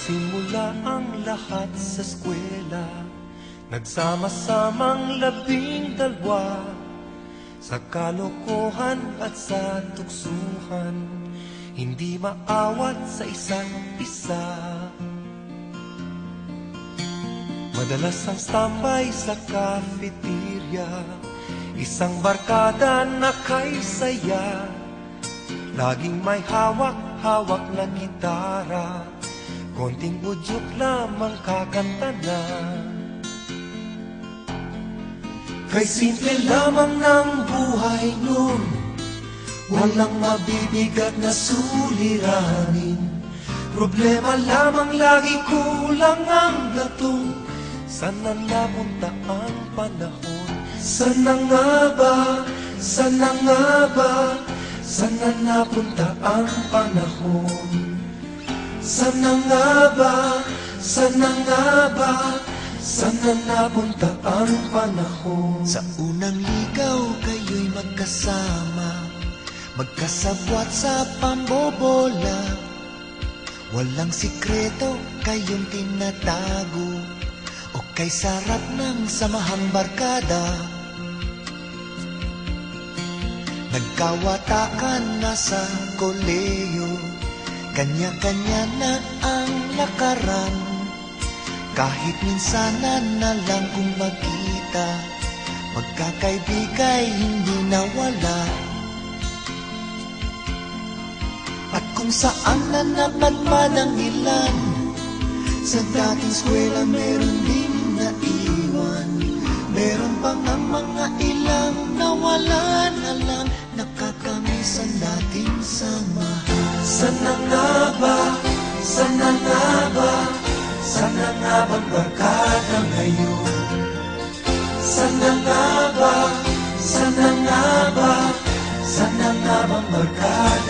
Nagsimula ang lahat sa eskwela, nagsama-samang 12 sa kalokohan at sa tuksuhan, hindi maawat sa isa't isa. Madalas ang standby sa cafeteria, isang barkada na kay saya, laging may hawak-hawak na gitara, konting udyok lamang kakanta na. Kay simple lamang ng buhay nun, walang mabibigat na suliranin. Problema lamang lagi, kulang ang gatong. Sana napunta ang panahon? Sana nga ba? Sana nga ba? Sana napunta ang panahon? Sana nga ba? Sana nga ba? Sana napunta ang panahon? Sa unang ligaw kayo'y magkasama, magkasabwat sa pambobola. Walang sikreto kayong tinatago, o kay sarap ng samahang barkada. Nagkawatakan na sa koleyo, kanya-kanya na ang lakaran. Kahit minsanan na lang kung magkita, magkakaibigay hindi nawala. At kung saan na napadpad ang ilan, sa dating eskwela meron din naiwan. Meron pang ang mga ilang nawala na lang, nakakamiss ang dating samahan. Sana nga ba? Sana nga ba? Sana nga bang barkada ngayon? Sana nga ba? Sana nga ba? Sana nga bang barkada